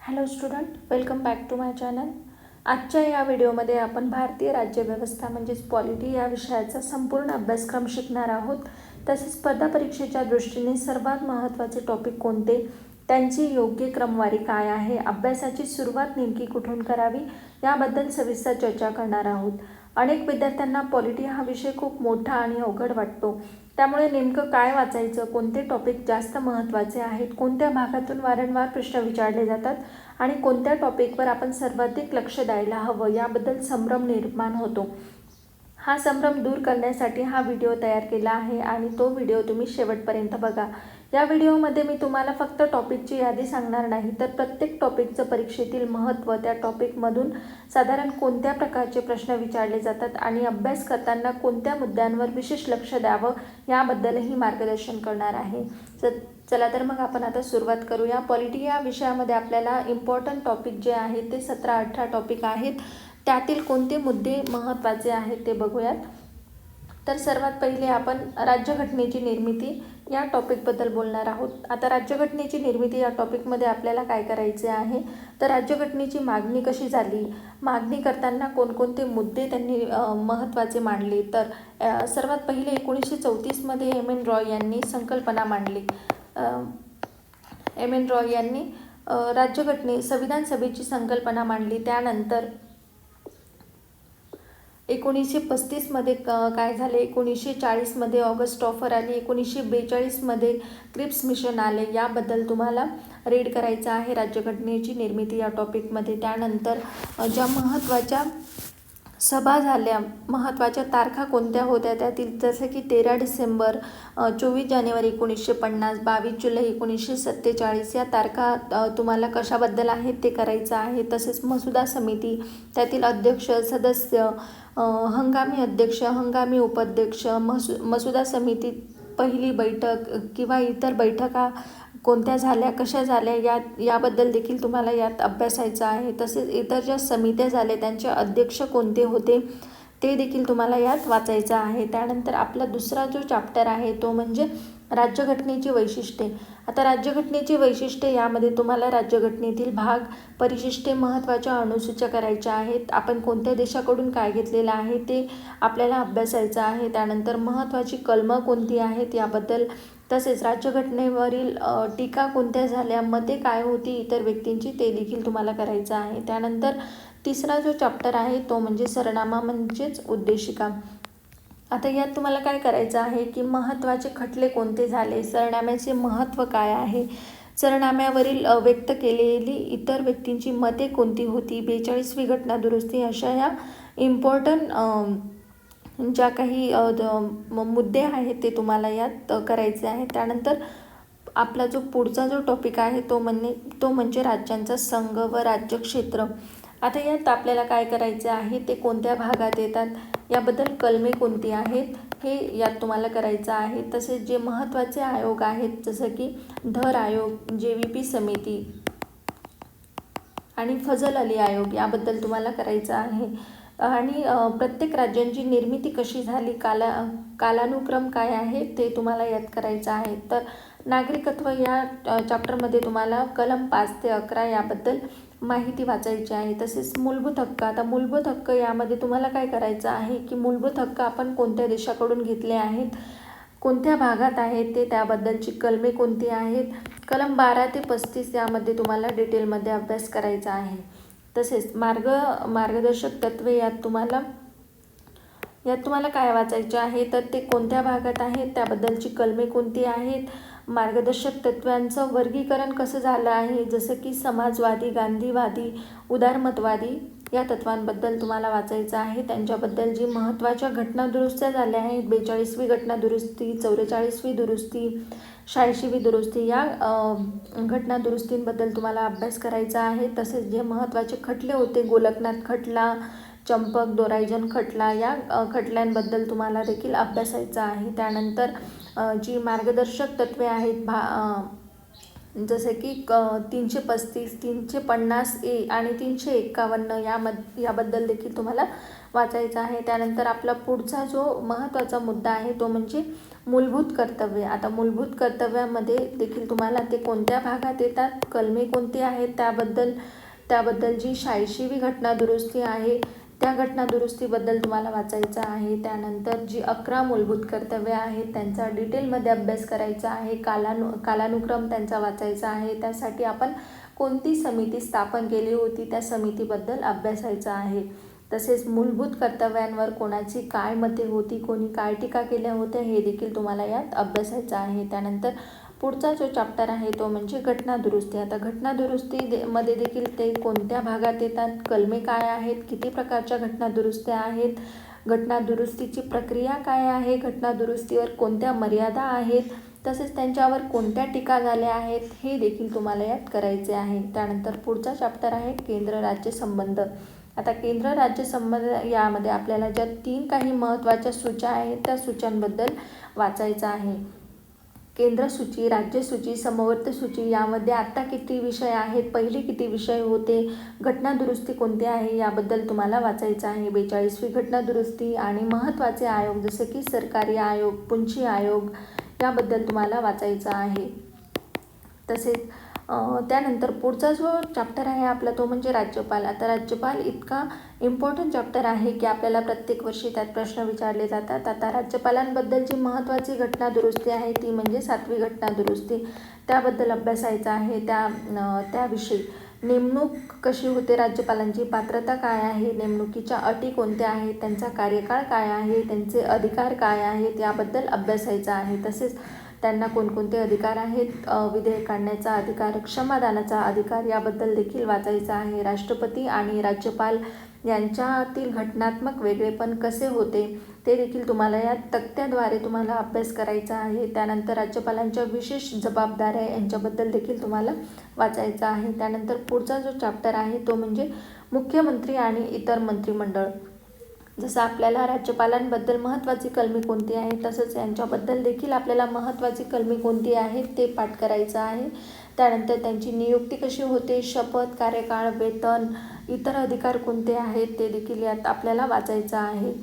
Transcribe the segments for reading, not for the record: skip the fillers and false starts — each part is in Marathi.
Hello student, welcome back to my channel. आजच्या या व्हिडिओमध्ये आपण भारतीय राज्यव्यवस्था म्हणजेच पॉलिटी या विषयाचा संपूर्ण अभ्यासक्रम शिकणार आहोत. तसेच स्पर्धा परीक्षेच्या दृष्टीने सर्वात महत्त्वाचे टॉपिक कोणते, त्यांची योग्य क्रमवारी काय आहे, अभ्यासाची सुरुवात नेमकी कुठून करावी याबद्दल सविस्तर चर्चा करणार आहोत. अनेक विद्यार्थ्यांना पॉलिटी हा विषय खूप मोठा आणि अवघड वाटतो. त्यामुळे नेमकं काय वाचायचं, कोणते टॉपिक जास्त महत्त्वाचे आहेत, कोणत्या भागातून वारंवार प्रश्न विचारले जातात आणि कोणत्या टॉपिकवर आपण सर्वाधिक लक्ष द्यायला हवं याबद्दल संभ्रम निर्माण होतो. हा संभ्रम दूर करण्यासाठी हा व्हिडिओ तयार केला आहे आणि तो व्हिडिओ तुम्ही शेवटपर्यंत बघा. या व्हिडिओमध्ये मी तुम्हाला फक्त टॉपिकची यादी सांगणार नाही, तर प्रत्येक टॉपिकचं परीक्षेतील महत्त्व, त्या टॉपिकमधून साधारण कोणत्या प्रकारचे प्रश्न विचारले जातात आणि अभ्यास करताना कोणत्या मुद्द्यांवर विशेष लक्ष द्यावं याबद्दलही मार्गदर्शन करणार आहे. चला तर मग आपण आता सुरुवात करूया. पॉलिटी या विषयामध्ये आपल्याला इम्पॉर्टंट टॉपिक जे आहेत ते 17-18 टॉपिक आहेत. त्यातील कोणते मुद्दे महत्त्वाचे आहेत ते बघूयात. तर सर्वात पहिले आपण राज्यघटनेची निर्मिती या टॉपिकबद्दल बोलणार आहोत. आता राज्यघटनेची निर्मिती या टॉपिकमध्ये आपल्याला काय करायचे आहे, तर राज्यघटनेची मागणी कशी झाली, मागणी करताना कोणकोणते मुद्दे त्यांनी महत्त्वाचे मांडले. तर सर्वात पहिले 1934मध्ये एम.एन. रॉय यांनी संकल्पना मांडली. एम.एन. रॉय यांनी संविधान सभेची संकल्पना मांडली. त्यानंतर 1935मध्ये काय झाले, 1940मध्ये ऑगस्ट ऑफर आली, 1942मध्ये क्रिप्स मिशन आले. याबद्दल तुम्हाला रीड करायचं आहे राज्यघटनेची निर्मिती या टॉपिकमध्ये. त्यानंतर ज्या महत्त्वाच्या सभा झाल्या, महत्त्वाच्या तारखा कोणत्या होत्या त्यातील जसं की 13 डिसेंबर, 24 जानेवारी 1950, 22 जुलै 1947 या तारखा तुम्हाला कशाबद्दल आहेत ते करायचं आहे. तसेच मसुदा समिती, त्यातील अध्यक्ष, सदस्य, हंगामी अध्यक्ष, हंगामी उपाध्यक्ष, मसुदा समिती पहिली बैठक किंवा इतर बैठका कोणत्या झाल्या, कशा झाल्या याबद्दल देखील तुम्हाला यात अभ्यासायचं आहे. तसेच इतर ज्या समित्या झाल्या त्यांचे अध्यक्ष कोणते होते ते देखील तुम्हाला यात वाचायचं आहे. त्यानंतर आपला दुसरा जो चॅप्टर आहे तो म्हणजे राज्यघटनेची वैशिष्ट्ये. आता राज्यघटनेची वैशिष्ट्ये यामध्ये तुम्हाला राज्यघटनेतील भाग, परिशिष्टे, महत्त्वाच्या अनुसूच्या करायच्या आहेत. आपण कोणत्या देशाकडून काय घेतलेलं आहे ते आपल्याला अभ्यासायचं आहे. त्यानंतर महत्त्वाची कलमं कोणती आहेत याबद्दल, तसेच राज्यघटनेवरील टीका कोणत्या झाल्या, मते काय होती इतर व्यक्तींची ते देखील तुम्हाला करायचं आहे. त्यानंतर तिसरा जो चॅप्टर आहे तो म्हणजे सरनामा म्हणजेच उद्देशिका. आता यात तुम्हाला काय करायचं आहे की महत्त्वाचे खटले कोणते झाले, सरनाम्याचे महत्त्व काय आहे, सरनाम्यावरील व्यक्त केलेली इतर व्यक्तींची मते कोणती होती, 42वी घटना दुरुस्ती, अशा या इम्पॉर्टंट ज्या काही मुद्दे आहेत ते तुम्हाला यात करायचे आहे. त्यानंतर आपला जो पुढचा जो टॉपिक आहे तो म्हणजे राज्यांचा संघ व राज्यक्षेत्र. आता यात आपल्याला काय करायचे आहे, ते कोणत्या भागात येतात याबद्दल कलमे कोणती आहेत हे यात तुम्हाला करायचं आहे. तसेच जे महत्त्वाचे आयोग आहेत जसं की धर आयोग, JVP समिती आणि फजल अली आयोग याबद्दल तुम्हाला करायचं आहे. आणि प्रत्येक राज्यांची निर्मिती कशी झाली, कालानुक्रम काय आहे ते तुम्हाला यात करायचं आहे. तर नागरिकत्व या चॅप्टरमध्ये तुम्हाला कलम 5 ते 11 याबद्दल माहिती वाचायची आहे. तसेच मूलभूत हक्क. आता मूलभूत हक्क यामध्ये तुम्हाला काय करायचं आहे की मूलभूत हक्क आपण कोणत्या देशाकडून घेतले आहेत, कोणत्या भागात आहेत ते, त्याबद्दलची कलमे कोणती आहेत, कलम 12 ते 35 यामध्ये तुम्हाला डिटेलमध्ये अभ्यास करायचा आहे. तसेच मार्गदर्शक तत्त्वे यात तुम्हाला काय वाचायचे आहे, तर ते कोणत्या भागात आहेत, त्याबद्दलची कलमे कोणती आहेत, मार्गदर्शक तत्त्वांचं वर्गीकरण कसं झालं आहे, जसं की समाजवादी, गांधीवादी, उदारमतवादी या तत्त्वांबद्दल तुम्हाला वाचायचं आहे. त्यांच्याबद्दल जी महत्त्वाच्या घटना दुरुस्त्या झाल्या आहेत, 42वी घटना दुरुस्ती, 44वी दुरुस्ती, 86वी दुरुस्ती, या घटना दुरुस्तींबद्दल तुम्हाला अभ्यास करायचा आहे. तसेच जे महत्त्वाचे खटले होते, गोलकनाथ खटला, चंपक दोराईजन खटला, या खटल्यांबद्दल तुम्हाला देखील अभ्यासायचं आहे. त्यानंतर जी मार्गदर्शक तत्त्वे आहेत जसे की 335, 350A आणि 351 याबद्दल देखील तुम्हाला वाचायचं आहे. त्यानंतर आपला पुढचा जो महत्त्वाचा मुद्दा आहे तो म्हणजे मूलभूत कर्तव्य. आता मूलभूत कर्तव्यामध्ये देखील तुम्हाला ते कोणत्या भागात येतात, कलमे कोणती आहेत त्याबद्दल जी 86वी घटना दुरुस्ती आहे त्या घटना दुरुस्तीबद्दल तुम्हाला वाचायचं आहे. त्यानंतर जी 11 मूलभूत कर्तव्य आहेत त्यांचा डिटेलमध्ये अभ्यास करायचा आहे. कालानुक्रम त्यांचा वाचायचा आहे. त्यासाठी आपण कोणती समिती स्थापन केली होती त्या समितीबद्दल अभ्यासायचं आहे. तसेच मूलभूत कर्तव्यांवर कोणाची काय मते होती, कोणी काय टीका केल्या होत्या हे देखील तुम्हाला यात अभ्यासायचं आहे. त्यानंतर पुढचा जो चॅप्टर आहे तो म्हणजे घटना दुरुस्ती. आता घटना दुरुस्तीमध्ये देखील ते कोणत्या भागात येतात, कलमे काय आहेत, किती प्रकारच्या घटना दुरुस्त्या आहेत, घटना दुरुस्तीची प्रक्रिया काय आहे, घटना दुरुस्तीवर कोणत्या मर्यादा आहेत, तसेच त्यांच्यावर कोणत्या टीका झाल्या आहेत हे देखील तुम्हाला यात करायचे आहे. त्यानंतर पुढचा चॅप्टर आहे केंद्र राज्य संबंध. आता केंद्र राज्य संबंध यामध्ये आपल्याला ज्या 3 काही महत्त्वाच्या सूच्या आहेत त्या सूच्यांबद्दल वाचायचं आहे. केंद्र सूची, राज्य सूची, समवर्ती सूची यामध्ये आत्ता किती विषय आहेत, पहिले किती विषय होते, घटना दुरुस्ती कोणती आहे याबद्दल तुम्हाला वाचायचं आहे. 42वी घटना दुरुस्ती आणि महत्त्वाचे आयोग जसे की सरकारी आयोग, पुंछी आयोग याबद्दल तुम्हाला वाचायचं आहे. तसेच त्यानंतर पुढचा जो चॅप्टर आहे आपला तो म्हणजे राज्यपाल. आता राज्यपाल इतका इम्पॉर्टंट चॅप्टर आहे की आपल्याला प्रत्येक वर्षी त्यात प्रश्न विचारले जातात. आता राज्यपालांबद्दल जी महत्त्वाची घटना दुरुस्ती आहे ती म्हणजे 7वी घटना दुरुस्ती. त्याबद्दल अभ्यासायचं आहे. त्याविषयी नेमणूक कशी होते राज्यपालांची, पात्रता काय आहे, नेमणुकीच्या अटी कोणत्या आहेत, त्यांचा कार्यकाळ काय आहे, त्यांचे अधिकार काय आहेत याबद्दल अभ्यासायचं आहे. तसेच त्यांना कोणकोणते अधिकार आहेत, विधेयक काढण्याचा अधिकार, क्षमादानाचा अधिकार याबद्दल देखील वाचायचं आहे. राष्ट्रपती आणि राज्यपाल यांच्यातील घटनात्मक वेगळेपण कसे होते ते देखील तुम्हाला या तक्त्याद्वारे तुम्हाला अभ्यास करायचा आहे. त्यानंतर राज्यपालांच्या विशेष जबाबदाऱ्या यांच्याबद्दल देखील तुम्हाला वाचायचं आहे. त्यानंतर पुढचा जो चॅप्टर आहे तो म्हणजे मुख्यमंत्री आणि इतर मंत्रिमंडळ. जसं आपल्याला राज्यपालांबद्दल महत्त्वाची कलमे कोणती आहे तसंच यांच्याबद्दल देखील आपल्याला महत्त्वाची कलमे कोणती आहेत ते पाठ करायचं आहे. त्यानंतर त्यांची नियुक्ती कशी होते, शपथ, कार्यकाळ, वेतन, इतर अधिकार कोणते आहेत ते देखील यात आपल्याला वाचायचं आहे.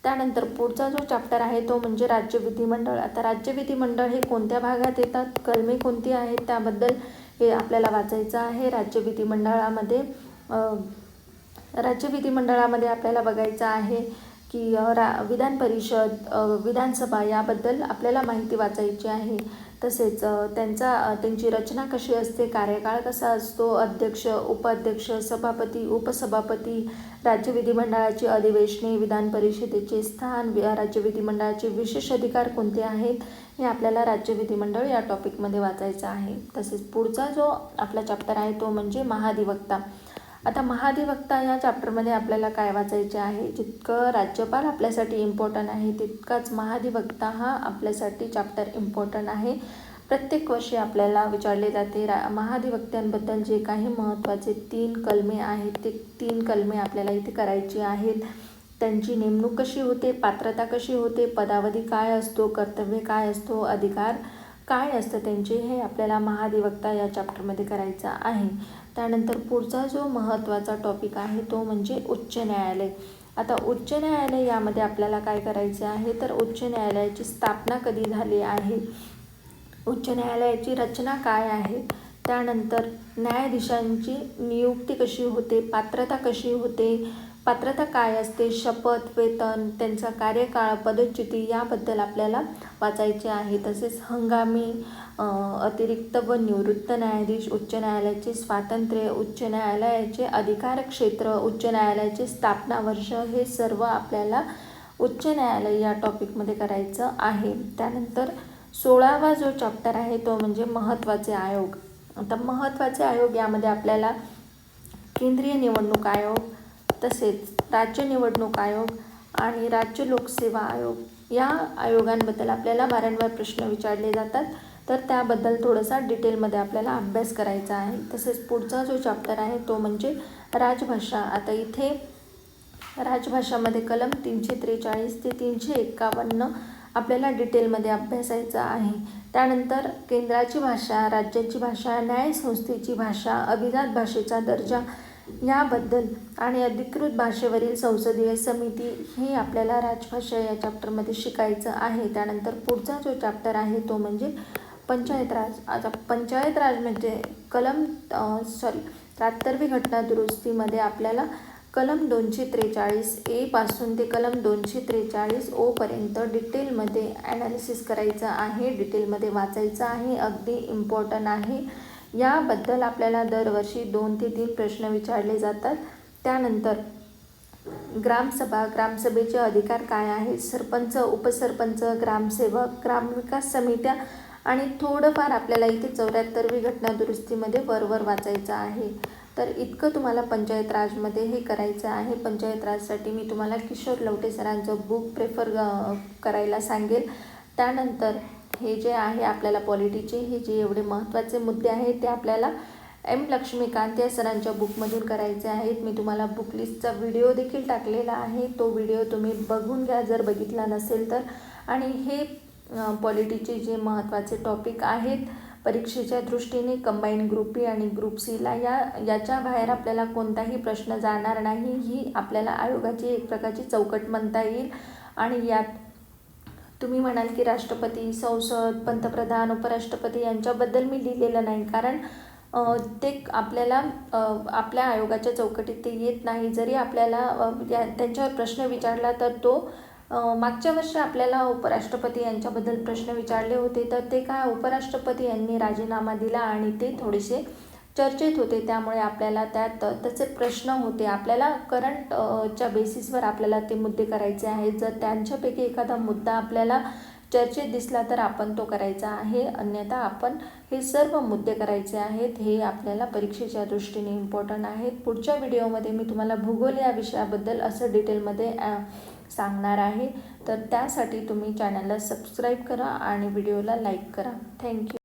त्यानंतर पुढचा जो चॅप्टर आहे तो म्हणजे राज्य विधिमंडळ. आता राज्य विधिमंडळ हे कोणत्या भागात येतात, कलमे कोणती आहेत त्याबद्दल हे आपल्याला वाचायचं आहे. राज्य विधिमंडळामध्ये आपल्याला बघायचं आहे की विधान परिषद, विधानसभा याबद्दल आपल्याला माहिती वाचायची आहे. तसेच त्यांची रचना कशी असते, कार्यकाळ कसा असतो, अध्यक्ष, उपाध्यक्ष, सभापती, उपसभापती, राज्य विधिमंडळाची अधिवेशने, विधान परिषदेचे स्थान, राज्य विधिमंडळाचे विशेष अधिकार कोणते आहेत हे आपल्याला राज्य विधिमंडळ या टॉपिकमध्ये वाचायचं आहे. तसेच पुढचा जो आपला चॅप्टर आहे तो म्हणजे महाधिवक्ता. आता महाधिवक्ता या चॅप्टरमध्ये आपल्याला काय वाचायचे आहे, जितकं राज्यपाल आपल्यासाठी इम्पॉर्टंट आहे तितकाच महाधिवक्ता हा आपल्यासाठी चॅप्टर इम्पॉर्टंट आहे. प्रत्येक वर्षी आपल्याला विचारले जाते महाधिवक्त्यांबद्दल जे काही महत्त्वाचे 3 कलमे आहेत ते 3 कलमे आपल्याला इथे करायची आहेत. त्यांची नेमणूक कशी होते, पात्रता कशी होते, पदावधी काय असतो, कर्तव्य काय असतो, अधिकार काय असतं त्यांचे हे आपल्याला महाधिवक्ता या चॅप्टरमध्ये करायचं आहे. त्यानंतर पुढचा जो महत्त्वाचा टॉपिक आहे तो म्हणजे उच्च न्यायालय. आता उच्च न्यायालय यामध्ये आपल्याला काय करायचे आहे तर उच्च न्यायालयाची स्थापना कधी झाली आहे, उच्च न्यायालयाची रचना काय आहे, त्यानंतर न्यायाधीशांची नियुक्ती कशी होते, पात्रता कशी होते, पात्रता काय असते, शपथ, वेतन, त्यांचा कार्यकाळ, पदच्युती याबद्दल आपल्याला वाचायचे आहे. तसेच हंगामी, अतिरिक्त व निवृत्त न्यायाधीश, उच्च न्यायालयाचे स्वातंत्र्य, उच्च न्यायालयाचे अधिकार क्षेत्र, उच्च न्यायालयाचे स्थापना वर्ष हे सर्व आपल्याला उच्च न्यायालय या टॉपिकमध्ये करायचं आहे. त्यानंतर 16वा जो चॅप्टर आहे तो म्हणजे महत्त्वाचे आयोग. आता महत्त्वाचे आयोग यामध्ये आपल्याला केंद्रीय निवडणूक आयोग, तसेच राज्य निवडणूक आयोग आणि राज्य लोकसेवा आयोग या आयोगांबद्दल आपल्याला वारंवार प्रश्न विचारले जातात, तर त्याबद्दल थोडासा डिटेलमध्ये आपल्याला अभ्यास करायचा आहे. तसेच पुढचा जो चॅप्टर आहे तो म्हणजे राजभाषा. आता इथे राजभाषामध्ये कलम 343 ते 351 आपल्याला डिटेलमध्ये अभ्यासायचं आहे. त्यानंतर केंद्राची भाषा, राज्याची भाषा, न्यायसंस्थेची भाषा, अभिजात भाषेचा दर्जा याबद्दल आणि अधिकृत भाषेवरील संसदीय समिती हे आपल्याला राजभाषा या चॅप्टरमध्ये शिकायचं आहे. त्यानंतर पुढचा जो चॅप्टर आहे तो म्हणजे पंचायत राज. आता पंचायत राज म्हणजे कलम 73वी घटना दुरुस्तीमध्ये आपल्याला कलम 243 ए पासून ते कलम 243 ओ पर्यंत डिटेलमध्ये ॲनालिसिस करायचं आहे, डिटेलमध्ये वाचायचं आहे. अगदी इम्पॉर्टंट आहे. याबद्दल आपल्याला दरवर्षी 2 ते 3 प्रश्न विचारले जातात. त्यानंतर ग्रामसभा, ग्रामसभेचे अधिकार काय आहेत, सरपंच, उपसरपंच, ग्रामसेवक, ग्रामविकास समित्या आणि थोडंफार आपल्याला इथे 74वी घटना दुरुस्तीमध्ये वरवर वाचायचं आहे. तर इतकं तुम्हाला पंचायत राजमध्ये हे करायचं आहे. पंचायत राजसाठी मी तुम्हाला किशोर लवटे सरांचं बुक प्रेफर करायला सांगेल. त्यानंतर हे जे आहे आपल्याला पॉलिटीचे हे जे एवढे महत्त्वाचे मुद्दे आहेत ते आपल्याला एम लक्ष्मीकांत या सरांच्या बुकमधून करायचे आहेत. मी तुम्हाला बुक लिस्टचा व्हिडिओ देखील टाकलेला आहे, तो व्हिडिओ तुम्ही बघून घ्या जर बघितला नसेल तर. आणि हे पॉलिटीचे जे महत्त्वाचे टॉपिक आहेत परीक्षेच्या दृष्टीने कंबाईन ग्रुप बी आणि ग्रुप सीला याच्या बाहेर आपल्याला कोणताही प्रश्न जाणार नाही. ही आपल्याला आयोगाची एक प्रकारची चौकट म्हणता येईल. आणि यात तुम्ही म्हणाल की राष्ट्रपती, संसद, पंतप्रधान, उपराष्ट्रपती यांच्याबद्दल मी लिहिलेलं नाही, कारण ते आपल्याला आपल्या आयोगाच्या चौकटीत ते येत नाही. जरी आपल्याला त्यांच्यावर प्रश्न विचारला तर तो मागच्या वर्षी आपल्याला उपराष्ट्रपती यांच्याबद्दल प्रश्न विचारले होते, तर ते काय उपराष्ट्रपती यांनी राजीनामा दिला आणि ते थोडेसे चर्चेत होते, त्यामुळे आपल्याला त्यात त्याचे प्रश्न होते. आपल्याला करंटच्या बेसिसवर आपल्याला ते मुद्दे करायचे आहेत. जर त्यांच्यापैकी एखादा मुद्दा आपल्याला चर्चेत दिसला तर आपण तो करायचा आहे, अन्यथा आपण हे सर्व मुद्दे करायचे आहेत. हे आपल्याला परीक्षेच्या दृष्टीने इम्पॉर्टंट आहेत. पुढच्या व्हिडिओमध्ये मी तुम्हाला भूगोल या विषयाबद्दल असं डिटेलमध्ये सांगणार आहे. तर त्यासाठी तुम्ही चॅनलला सबस्क्राईब करा आणि व्हिडिओला लाईक करा. थँक्यू.